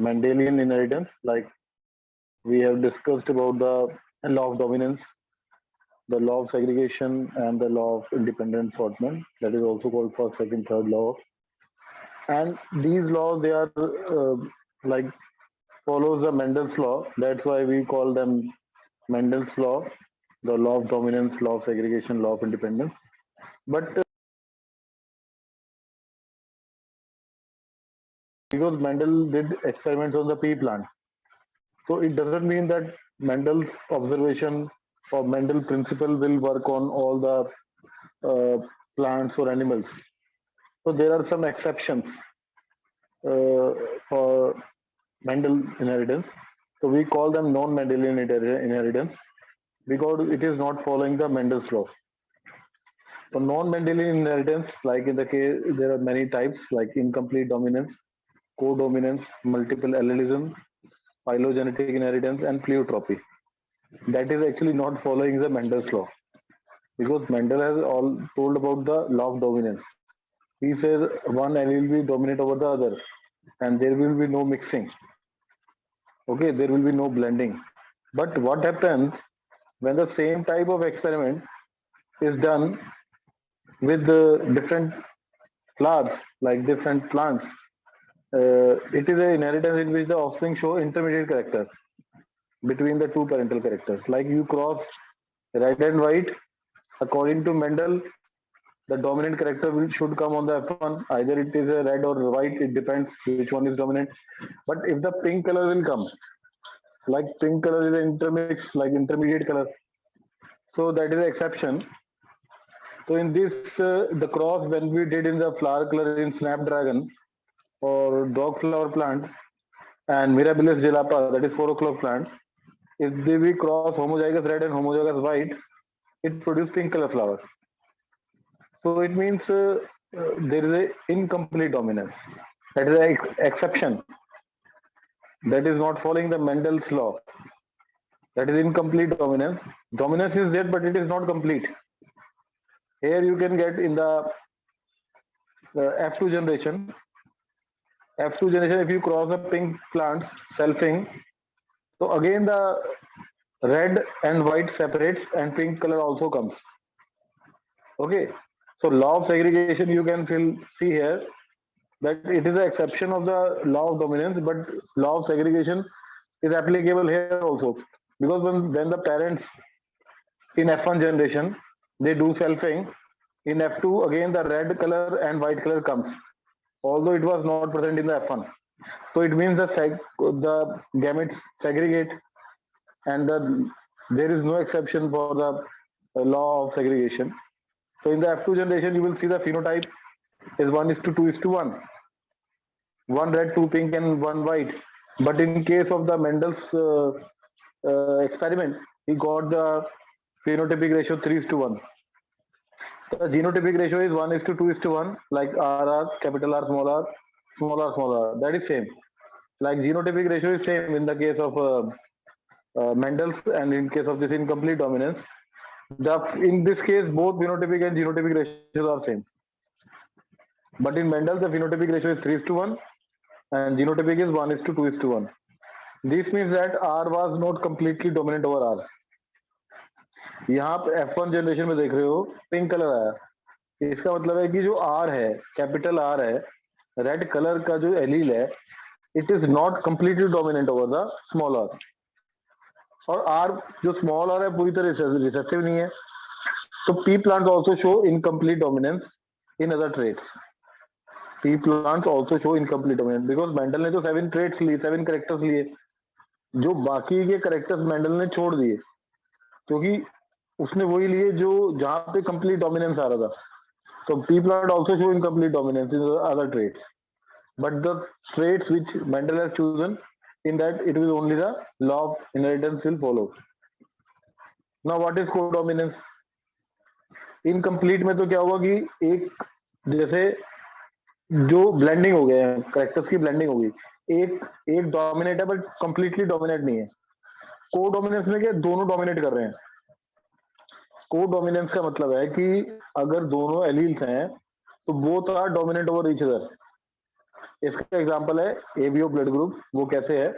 Mendelian inheritance, like we have discussed about the law of dominance, the law of segregation, and the law of independent assortment. That is also called first, second, third law. And these laws, they are like follows the Mendel's law. That's why we call them Mendel's law, the law of dominance, law of segregation, law of independence. But because Mendel did experiments on the pea plant, so it doesn't mean that Mendel's observation or Mendel principle will work on all the plants or animals. So there are some exceptions uh, for Mendel inheritance. So we call them non-Mendelian inheritance because it is not following the Mendel's law. So non-Mendelian inheritance, like in the case, there are many types like incomplete dominance, codominance, multiple allelism, phylogenetic inheritance, and pleiotropy. That is actually not following the Mendel's law because Mendel has all told about the law of dominance. He says one allele will dominate over the other, and there will be no mixing. Okay, there will be no blending. But what happens when the same type of experiment is done with different flowers, like different plants? It is an inheritance in which the offspring show intermediate characters between the two parental characters. Like you cross red and white, according to Mendel, the dominant character should come on the F1. Either it is a red or white, it depends which one is dominant. But if the pink color will come, like pink color is an intermix, like intermediate color. So that is an exception. So in this, the cross when we did in the flower color in Snapdragon or dog flower plant and Mirabilis gelapa, that is 4 o'clock plant, if they we cross homozygous red and homozygous white, it produces pink color flowers. So it means there is a incomplete dominance. That is an exception. That is not following the Mendel's law. That is incomplete dominance. Dominance is there, but it is not complete. Here you can get in the F2 generation. F2 generation, if you cross the pink plants, selfing, so again the red and white separates and pink color also comes. Okay, so law of segregation you can see here that it is an exception of the law of dominance, but law of segregation is applicable here also because when the parents in F1 generation they do selfing, in F2 again the red color and white color comes, although it was not present in the F1. So it means the gametes segregate and there is no exception for the law of segregation. So in the F2 generation, you will see the phenotype is 1:2:1. One red, two pink, and one white. But in case of the Mendel's experiment, he got the phenotypic ratio 3:1. The genotypic ratio is 1:2:1, like RR, capital R, small r, small r. That is same. Like genotypic ratio is same in the case of Mendel's and in case of this incomplete dominance. In this case, both phenotypic and genotypic ratios are same. But in Mendel, the phenotypic ratio is 3:1 and genotypic is 1:2:1. This means that R was not completely dominant over R. यहाँ पे F1 generation में देख रहे हो pink colour आया, इसका मतलब है कि जो R है, कैपिटल R है, रेड कलर का जो एलील है, it is not completely dominant over the small R. और R जो स्मॉल R है पूरी तरह रिसेसिव नहीं है. So pea plants also show incomplete dominance in other traits. Pea plants also show incomplete dominance because Mendel ने तो 7 traits लिए, 7 characters लिए, जो बाकी के characters Mendel ने छोड़ दिए, क्योंकि उसने वही लिए जो जहाँ पे complete dominance आ रहा था. So pea plant also show incomplete dominance in the other traits, but the traits which Mendel has chosen, in that it will only the law of inheritance will follow. Now what is codominance? Incomplete में तो क्या होगा कि एक जैसे जो blending हो गया है, करेक्टर्स की ब्लेंडिंग होगी, एक डोमिनेट है बट कंप्लीटली डोमिनेट नहीं है. को डोमिनेंस में क्या दोनों डोमिनेट कर रहे हैं. को डोमिनेंस का मतलब है कि अगर दोनों एलील्स हैं तो both are dominate over each other. इसका एग्जांपल है एबीओ ब्लड ग्रुप। वो कैसे है?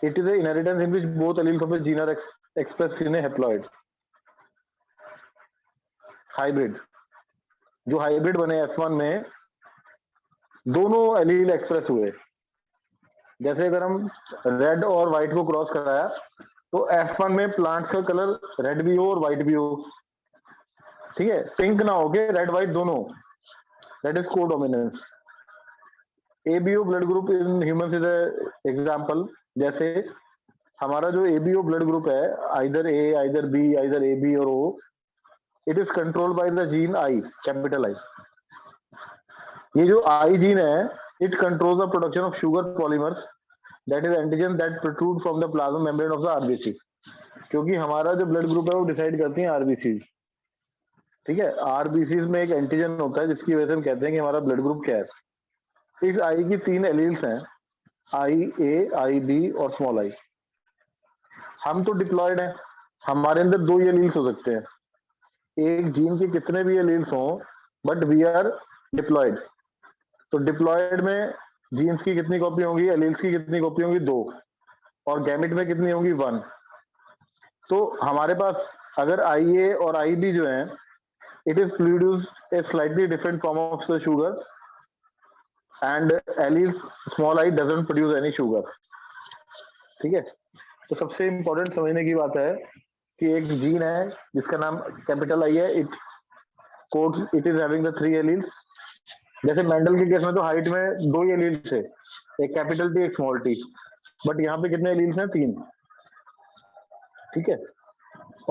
It is a inheritance in which both alleles of the gene are expressed in a haploid hybrid. जो हाइब्रिड बने F1 में दोनों एलील एक्सप्रेस हुए। जैसे अगर हम रेड और व्हाइट को क्रॉस कराया तो F1 में प्लांट का कलर रेड भी हो और व्हाइट भी हो, ठीक है, पिंक ना हो के रेड व्हाइट दोनों, that is codominance. ABO blood group in humans is example. जैसे हमारा जो एबीओ ब्लड ग्रुप है, either A, either B, either A B और O, it is controlled by the gene I, capital I. ये जो I gene है, it controls the production of sugar polymers, that is antigen that protrude from the plasma membrane of the RBC. क्योंकि हमारा जो blood group है वो decide करती है आरबीसी, ठीक है। आरबीसी में एक एंटीजन होता है जिसकी वजह से हम कहते हैं कि हमारा ब्लड ग्रुप क्या है। इस आई की 3 एलील्स हैं, आई ए, आई बी और स्मॉल आई। हम तो डिप्लॉयड हैं, हमारे अंदर 2 ही एलील्स हो सकते हैं। एक जीन के कितने भी एलील्स हों, बट वी आर डिप्लॉयड। तो डिप्लॉयड में जीन्स की कितनी कॉपी होंगी, एलील्स की कितनी कॉपी होंगी? 2। और गैमेट में कितनी होंगी? 1। तो हमारे पास अगर आई ए और आई बी जो है, it is produce a slightly different form of the sugar and alleles small I doesn't produce any sugar, ठीक है। तो सबसे इंपॉर्टेंट समझने की बात है कि एक जीन है जिसका नाम कैपिटल आई है, it codes, it is having the 3 alleles. जैसे मेंडल के केस में तो हाइट में 2 ही एलील्स थे, एक कैपिटल टी, एक स्मॉल टी, बट यहाँ पे कितने एलील्स हैं? 3, ठीक है।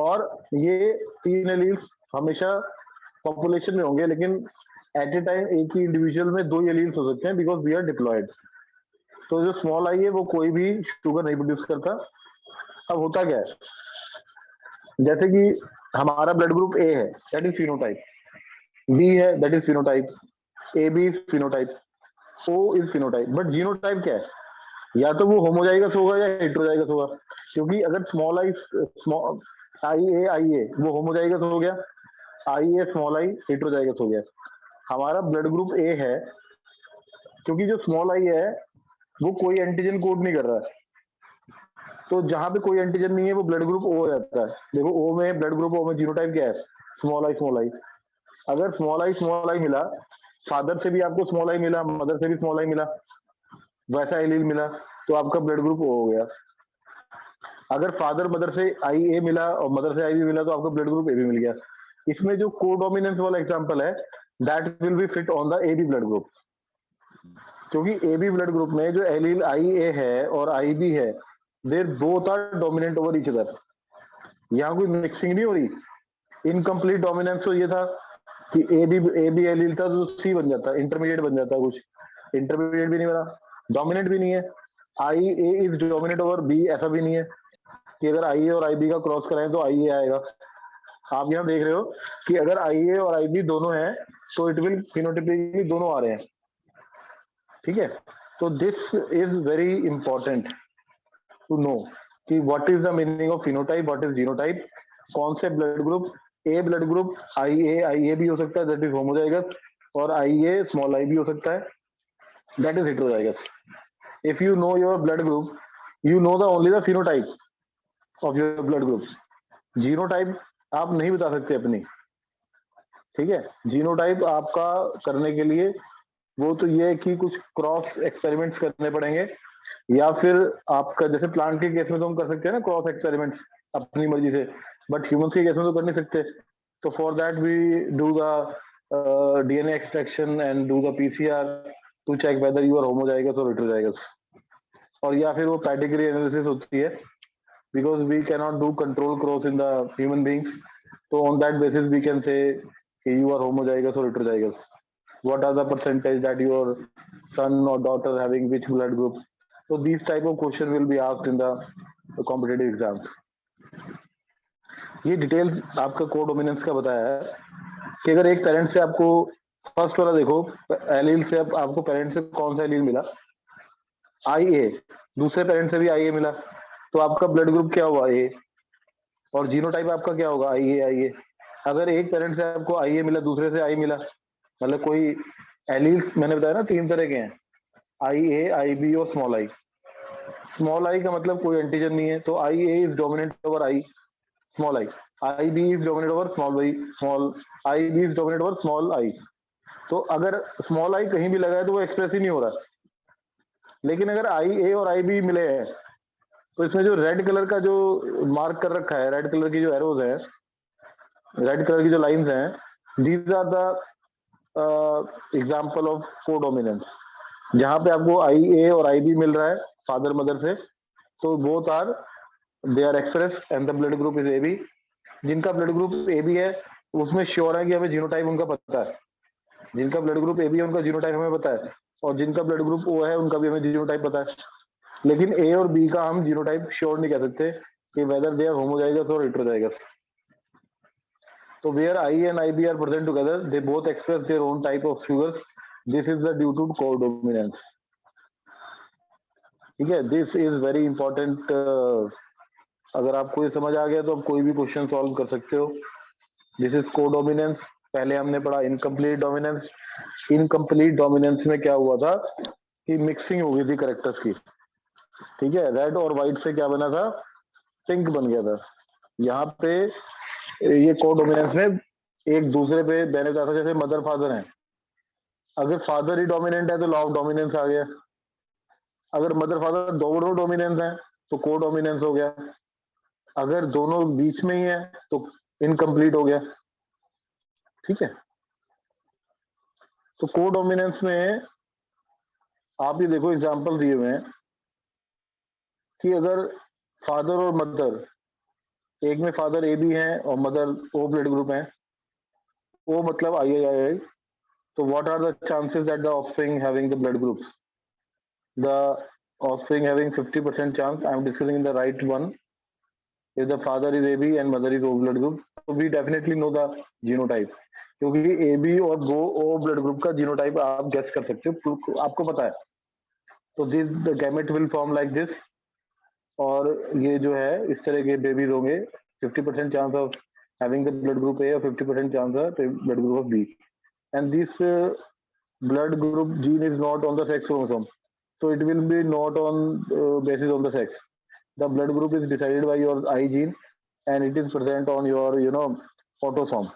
और ये 3 एलील्स हमेशा पॉपुलेशन में होंगे, लेकिन एट ए टाइम एक ही इंडिविजुअल में 2 ही एलील्स हो सकते हैं, बिकॉज वी आर डिप्लॉयड। तो जो स्मॉल आई है वो कोई भी शुगर नहीं प्रोड्यूस करता। अब होता क्या है, जैसे कि हमारा ब्लड ग्रुप ए है, दैट इज फिनोटाइप, बी है, that is phenotype, A B is phenotype, O is phenotype, but genotype क्या है? या तो वो होमोजाइगस होगा या हेटेरोजाइगस होगा। क्योंकि अगर स्मॉल आई, स्मॉल आई ए वो होमोजाइगस हो गया, आई ए स्मॉल आई हेटेरोजाइगस हो गया। हमारा ब्लड ग्रुप ए है, क्योंकि जो स्मॉल आई है वो कोई एंटीजन कोड नहीं कर रहा है, तो जहां पे कोई एंटीजन नहीं है वो ब्लड ग्रुप ओ हो जाता है। देखो ओ में, ब्लड ग्रुप ओ में जीनोटाइप क्या है? Small I small I. अगर स्मॉल आई मिला, फादर से भी आपको स्मॉल आई मिला, मदर से भी स्मॉल आई मिला, वैसा एलील मिला, तो आपका ब्लड ग्रुप ओ हो गया। अगर फादर मदर से आई ए मिला और मदर से आई बी मिला, तो आपका ब्लड ग्रुप ए बी मिल गया। इसमें जो कोडोमिनेंस वाला एग्जांपल है, that will be fit on the A B blood group. क्योंकि ए बी ब्लड ग्रुप में जो एलील आई ए है और आई बी है, there both are dominant over each other. यहाँ कोई मिक्सिंग नहीं हो रही। इनकम्प्लीट डोमिनेंस तो ये था कि ए बी एलील था तो सी बन जाता, इंटरमीडिएट बन जाता, कुछ इंटरमीडिएट भी नहीं बना, डोमिनेंट भी नहीं है। आई ए इज डोमिनेट ओवर बी, ऐसा भी नहीं है कि अगर आई ए और आई बी का क्रॉस कराएं तो आई ए आएगा। आप यहाँ देख रहे हो कि अगर आई ए और आई बी दोनों हैं तो इट विल फिनोटाइपिकली दोनों आ रहे हैं, ठीक है। तो this is very important to know कि what is the meaning of phenotype, what is genotype. कौन से blood group, A blood group I A भी हो सकता है, दैट इज होमोजाइगस, और आई ए स्मॉल आई भी हो सकता है, that is heterozygous. If you know your blood group, you know the only the phenotype of your blood group. Genotype आप नहीं बता सकते अपनी, ठीक है। जीनोटाइप आपका करने के लिए वो तो ये है कि कुछ क्रॉस एक्सपेरिमेंट्स करने पड़ेंगे, या फिर आपका जैसे प्लांट के केस में तो हम कर सकते हैं ना क्रॉस एक्सपेरिमेंट्स अपनी मर्जी से, बट ह्यूमंस के केस में तो कर नहीं सकते। तो for that we do the DNA extraction and do the PCR to check whether you are homozygous और हेटेरोजाइगस। और या फिर वो पैडिग्री एनालिसिस होती है, because we can not do control cross in the human beings, तो on that basis we can say you are homozygous और heterozygous, what are the percentage that your son or daughter having which blood group. So these type of question will be asked in the competitive exams. ये details आपका codominance का बताया है कि अगर एक parent से आपको, फर्स्ट वाला देखो, एलील से आपको पेरेंट से कौन सा एलील मिला? आई ए। दूसरे पेरेंट से भी आई ए मिला, तो आपका ब्लड ग्रुप क्या हुआ? ए। और जीनोटाइप आपका क्या होगा? आई ए। अगर एक पेरेंट से आपको आई ए मिला, दूसरे से आई मिला, मतलब कोई एलील्स मैंने बताया ना 3 तरह के हैं, IA, IB और स्मॉल आई। स्मॉल आई का मतलब कोई एंटीजन नहीं है, तो IA is dominant over I small I, IB is dominant over small I small, IB is dominant over small I. तो अगर स्मॉल आई कहीं भी लगा है तो वो एक्सप्रेस ही नहीं हो रहा। लेकिन अगर IA और IB मिले हैं तो इसमें जो रेड कलर का जो मार्क कर रखा है, रेड कलर की जो एरोज है, रेड कलर की जो लाइंस हैं, these are the example of codominance. जहां पे आपको IA और IB मिल रहा है फादर मदर से, तो both are they are express and the blood group is AB। जिनका ब्लड ग्रुप AB है उसमें श्योर है कि हमें जीनोटाइप उनका पता है। जिनका ब्लड ग्रुप AB है उनका जीनोटाइप हमें पता है, और जिनका ब्लड ग्रुप O है उनका भी हमें जीनोटाइप पता है। लेकिन A और B का हम जीनोटाइप श्योर नहीं कह सकते कि वेदर दे आर होमोजाइगस और heterozygous. So where I and IB are present together, they both express their own type of sugars. This is the due to codominance. ठीक है, दिस इज वेरी इंपॉर्टेंट। अगर आपको ये समझ आ गया तो आप कोई भी क्वेश्चन सॉल्व कर सकते हो। This is codominance. पहले हमने पढ़ा इनकम्प्लीट डोमिनेंस। इनकम्प्लीट डोमिनेंस में क्या हुआ था कि मिक्सिंग हो गई थी कैरेक्टर्स की। ठीक है, रेड और व्हाइट से क्या बना था, पिंक बन गया था। यहाँ पे ये कोडोमिनेंस में एक दूसरे पे बेनिफिट आता, जैसे मदर फादर हैं, अगर फादर ही डोमिनेंट है तो लॉ ऑफ डोमिनेंस आ गया। अगर मदर फादर दोनों डोमिनेंस हैं तो को डोमिनेंस हो गया। अगर दोनों बीच में ही है तो इनकम्प्लीट हो गया। ठीक है, तो को डोमिनेंस में आप ये देखो एग्जांपल दिए हुए हैं कि अगर फादर और मदर, एक में फादर AB है और मदर O ब्लड ग्रुप है, O मतलब III, तो what are the chances that the offspring having the blood groups? The offspring having 50% chance, I am discussing the right one. If the father is AB and mother is O blood group, so we definitely know the genotype. क्योंकि AB और O blood group का genotype आप guess कर सकते हो, आपको पता है। तो this the gamete will form like this, और ये जो है इस तरह के बेबीज होंगे। 50% chance of having the blood group A और 50% chance of blood group of B, and this blood group gene is not on the sex chromosome, so it will be not on basis on the sex. The blood group is decided by your I gene and it is present on your autosome.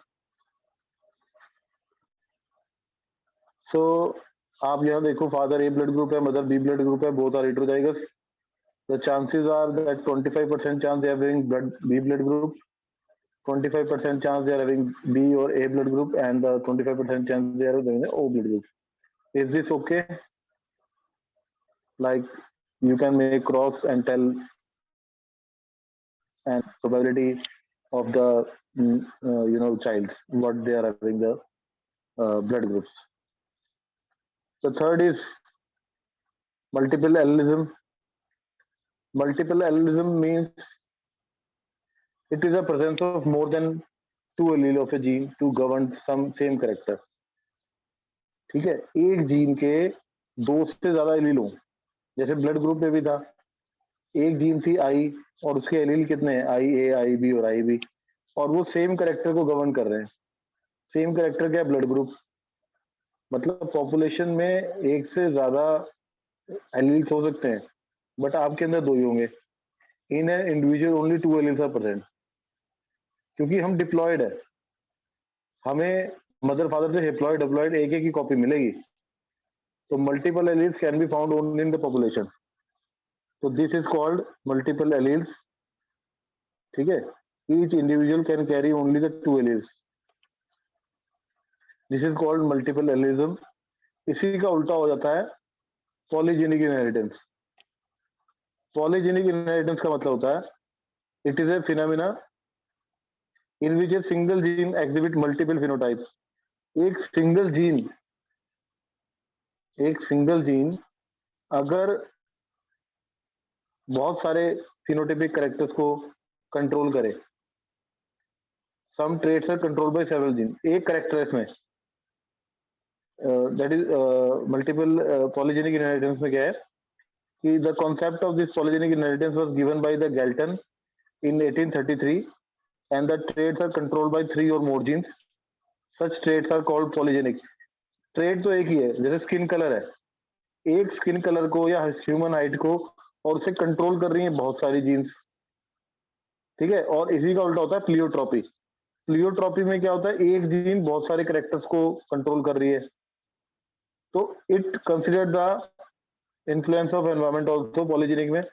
So आप यहाँ देखो, father A blood group है, mother B blood group है, both are heterozygous. The chances are that 25% chance they are having B blood group, 25% chance they are having B or A blood group, and 25% chance they are having the O blood group. Is this okay? Like you can make cross and tell and probability of the child what they are having the blood groups. The third is multiple allelism. Multiple allelism means it is a presence of more than two allele of a gene to govern some same character. ठीक है, एक gene के दो से ज्यादा allele हो, जैसे blood group में भी था, एक जीन थी I और उसके एलील कितने हैं, IA, IB और IB, और वो सेम कैरेक्टर को गवर्न कर रहे हैं। सेम कैरेक्टर क्या है, ब्लड ग्रुप। मतलब पॉपुलेशन में एक से ज्यादा एलील्स हो सकते हैं, बट आपके अंदर दो ही होंगे। In an individual only two alleles are present, क्योंकि हम डिप्लॉयड है, हमें मदर फादर से डिप्लॉयड डिप्लॉयड एक एक की कॉपी मिलेगी। तो multiple alleles can be found only in the population, तो this is called multiple alleles. ठीक है, each individual can carry only the two alleles, this is called multiple allelism. इसी का उल्टा हो जाता है पॉलीजेनिक इनहेरिटेंस। पॉलीजेनिक इनहेरिटेंस का मतलब होता है it is a phenomena in which a single gene exhibit multiple phenotypes. एक सिंगल जीन अगर बहुत सारे फिनोटाइपिक कैरेक्टर्स को कंट्रोल करे, some traits are controlled by several gene, एक कैरेक्टर इसमें, that is multiple polygenic inheritance में क्या है कि the concept of this polygenic inheritance was given by the Galton in 1833, and the traits are controlled by 3 or more genes. Such traits are called polygenic. Trait तो एक ही है, जैसे skin colour है, एक स्किन कलर को या human height को, और उसे कंट्रोल कर रही हैं बहुत सारी जीन्स, ठीक है। और इसी का उल्टा होता है प्लियोट्रॉपी। प्लियोट्रॉपी में क्या होता है, एक जीन बहुत सारे करेक्टर्स को कंट्रोल कर रही है। तो it consider the influence of environment also polygenic में।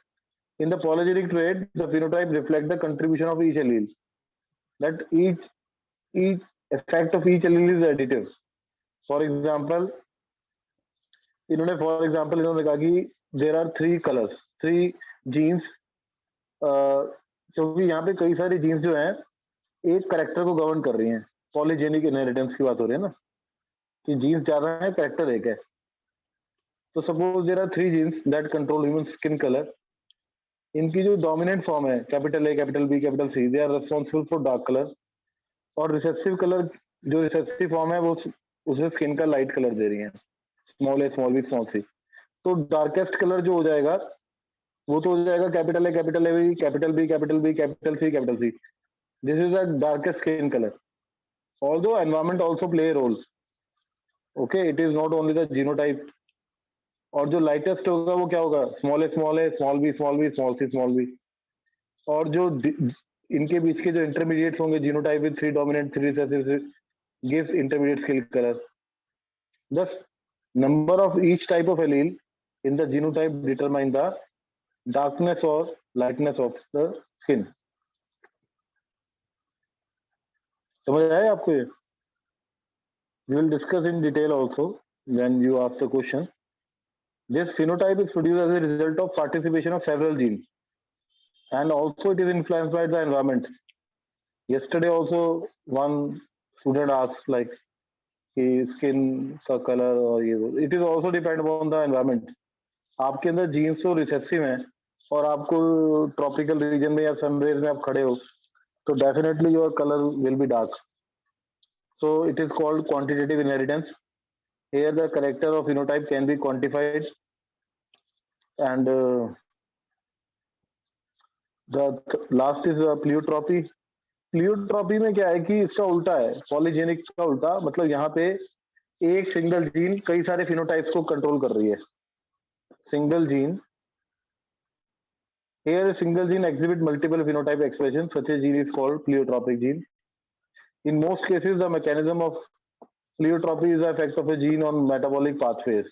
In the polygenic trait the phenotype reflect the contribution of each allele, that each effect of each allele is additive. For example, इन्होंने कहा कि देर are 3 colours, 3 jeans, क्योंकि यहाँ पे कई सारी jeans जो हैं एक करेक्टर को गवर्न कर रही हैं। पॉलीजेनिक इनहेरिटेंस की बात हो रही है ना, कि जीन्स ज्यादा है, करेक्टर एक है। तो suppose there are 3 genes that control human skin colour. इनकी जो डोमिनेंट फॉर्म है, capital A, capital B, capital C, they are responsible for dark colour. और रिसेसिव कलर, जो रिसेसिव फॉर्म है, वो उसमें स्किन का लाइट कलर दे रही है, small A, small B, small सी। तो डार्केस्ट कलर जो हो जाएगा वो तो हो जाएगा capital A, capital A, capital B, capital B, capital C, capital C. This is the darkest skin colour. Although environment also play role, okay, it is not only the genotype. और जो lightest होगा वो क्या होगा, small A, small A, small B, small B, small C, small B. और जो इनके बीच के जो इंटरमीडिएट्स होंगे, genotype with 3 dominant 3 recessive gives intermediate skin color. Thus, number of each type of allele in the genotype determine the darkness or lightness of the skin. समझ आया आपको ये? We will discuss in detail also when you ask the question. This phenotype is produced as a result of participation of several genes, and also it is influenced by the environment. Yesterday also one student asked like कि skin का colour और ये, it is also depend upon the environment. आपके अंदर jeans तो recessive है और आपको ट्रॉपिकल रीजन में या सनरेज में आप खड़े हो, तो definitely your colour will be dark. So it is called quantitative inheritance. Here the character of phenotype can be quantified and the last is pleiotropy. Pleiotropy में क्या है कि इसका उल्टा है, पॉलीजेनिक का उल्टा, मतलब यहाँ पे एक सिंगल जीन कई सारे फिनोटाइप्स को कंट्रोल कर रही है। Single gene, here a single gene exhibit multiple phenotype expressions, such a gene is called pleiotropic gene. In most cases, the mechanism of pleiotropy is the effect of a gene on metabolic pathways,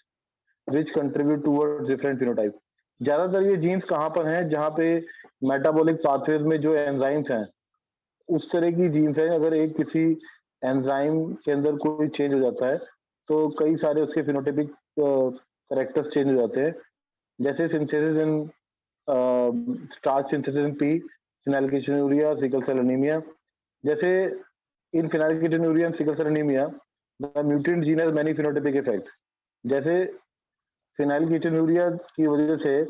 which contribute towards different phenotypes. ज्यादातर ये jeans कहाँ पर हैं, जहाँ पे metabolic pathways में जो enzymes हैं उस तरह की जीन्स है। अगर एक किसी एंजाइम के अंदर कोई चेंज हो जाता है तो कई सारे उसके फिनोटाइपिक कैरेक्टर्स चेंज हो जाते हैं, जैसे synthesis in starch synthesis in pea, phenylketonuria, sickle cell anaemia. जैसे in phenylketonuria and sickle cell anaemia the mutant gene has many phenotypic effect. जैसे फिनाइलकेटोन्यूरिया की वजह से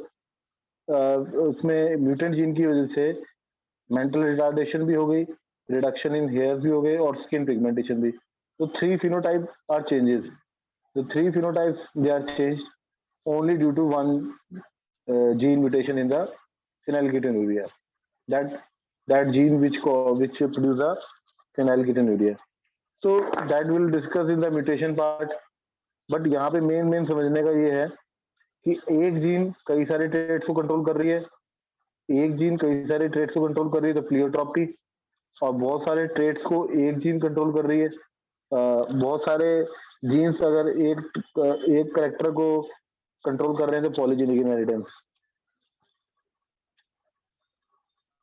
उसमें म्यूटेंट जीन की वजह से मेंटल रिटार्डेशन भी हो गई, रिडक्शन इन हेयर भी हो गए और स्किन पिगमेंटेशन भी। तो 3 phenotype are changes. The 3 phenotypes, they are changed only due to one gene mutation in the phenylketonuria. That gene which produce the phenylketonuria. So that we'll discuss in the mutation part. But यहाँ पे main समझने का ये है कि एक gene कई सारे ट्रेट्स को कंट्रोल कर रही है, एक जीन कई सारे ट्रेट्स को कंट्रोल कर रही है, तो प्लियोट्रॉपी। और बहुत सारे ट्रेट्स को एक जीन कंट्रोल कर रही है, बहुत सारे जीन्स अगर एक करेक्टर को कंट्रोल कर रहे हैं तो पॉलीजेनिक इनहेरिटेंस,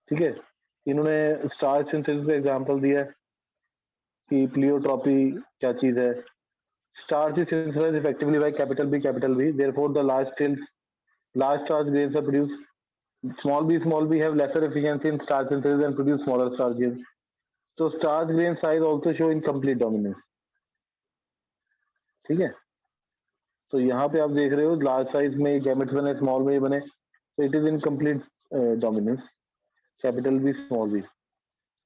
ठीक है। इन्होंने स्टार्च सिंथेसिस का एग्जांपल दिया कि प्लियोट्रॉपी क्या चीज है। Starch is synthesised effectively by capital B, therefore the large starch grains are produced. Small b have lesser efficiency in starch synthesis and produce smaller starch grains. So starch grain size also show incomplete dominance, ठीक है। तो यहाँ पे आप देख रहे हो large size में गैमेट्स बने, स्मॉल में बने, तो it is incomplete dominance, capital B, small B.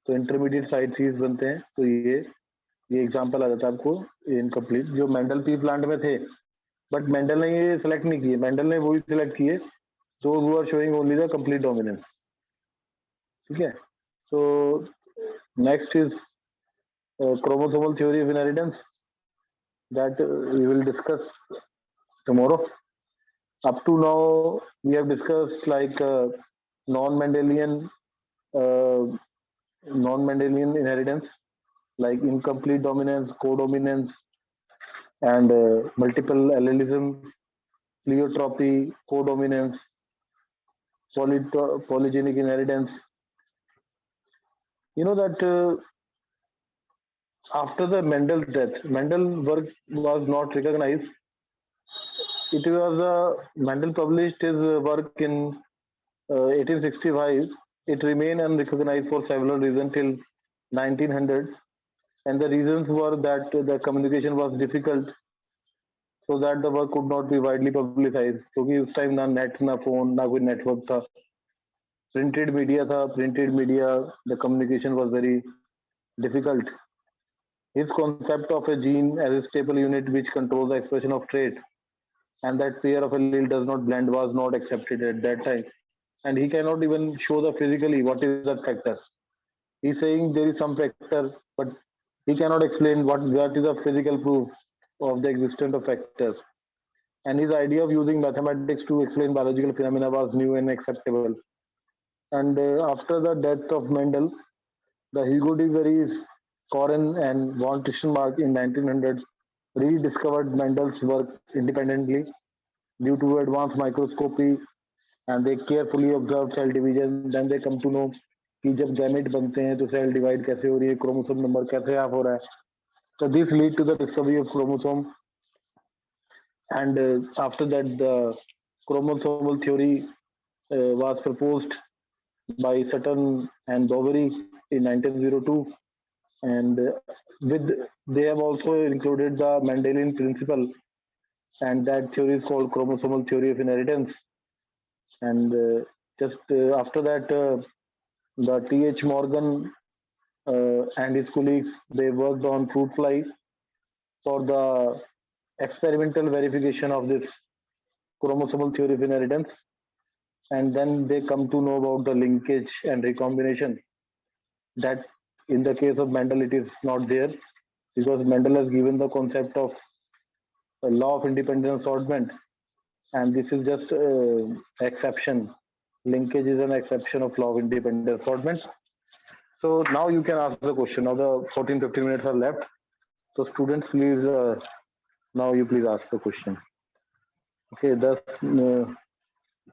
तो इंटरमीडिएट साइड सीज बनते हैं। तो ये एग्जांपल आ जाता है आपको इनकम्प्लीट, जो मेंडल पी प्लांट में थे, बट मेंडल ने ये सिलेक्ट नहीं किए, मेंडल ने वही सिलेक्ट किए those who are showing only the complete dominance, ठीक है। तो next is chromosomal theory of inheritance, that we will discuss tomorrow. Up to now, we have discussed like non-Mendelian uh, non-Mendelian inheritance, like incomplete dominance, codominance, and multiple allelism, pleiotropy, codominance, polygenic inheritance. You know that after the Mendel's death, Mendel work was not recognized. It was Mendel published his work in 1865. It remained unrecognized for several reasons till 1900, and the reasons were that the communication was difficult, so that the work could not be widely publicized. क्योंकि उस time ना net ना phone ना कोई network था, printed media था. Printed media, the communication was very difficult. His concept of a gene as a stable unit which controls the expression of trait and that pair of allele does not blend was not accepted at that time. And he cannot even show the physically what is that factor. He's saying there is some factor, but he cannot explain what is the physical proof of the existence of factors. And his idea of using mathematics to explain biological phenomena was new and acceptable. And after the death of Mendel, the Hugo de Vries, Koren, and von Tischenmark in 1900 rediscovered Mendel's work independently due to advanced microscopy, and they carefully observed cell division. Then they come to know कि जब gamete बनते हैं तो cell divide कैसे हो रही है, chromosome number कैसे ऑफ हो रहा है. So this lead to the discovery of chromosome, and after that the chromosomal theory was proposed by Sutton and Boveri in 1902, and with they have also included the Mendelian principle, and that theory is called chromosomal theory of inheritance. And just after that, the T.H. Morgan and his colleagues, they worked on fruit fly for the experimental verification of this chromosomal theory of inheritance, and then they come to know about the linkage and recombination. That in the case of Mendel, it is not there because Mendel has given the concept of a law of independent assortment, and this is just exception. Linkage is an exception of law of independent assortment. So now you can ask the question. Now the 14-15 minutes are left. So students, please, now you please ask the question. Okay, thus,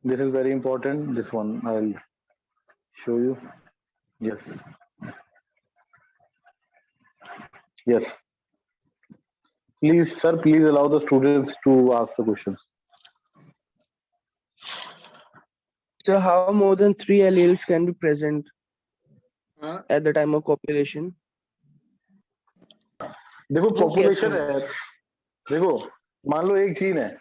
this is very important. This one I'll show you. Yes. Yes. Please, sir, please allow the students to ask the questions. So how more than 3 alleles can be present at the time of copulation? देखो population है, देखो मान लो एक gene है,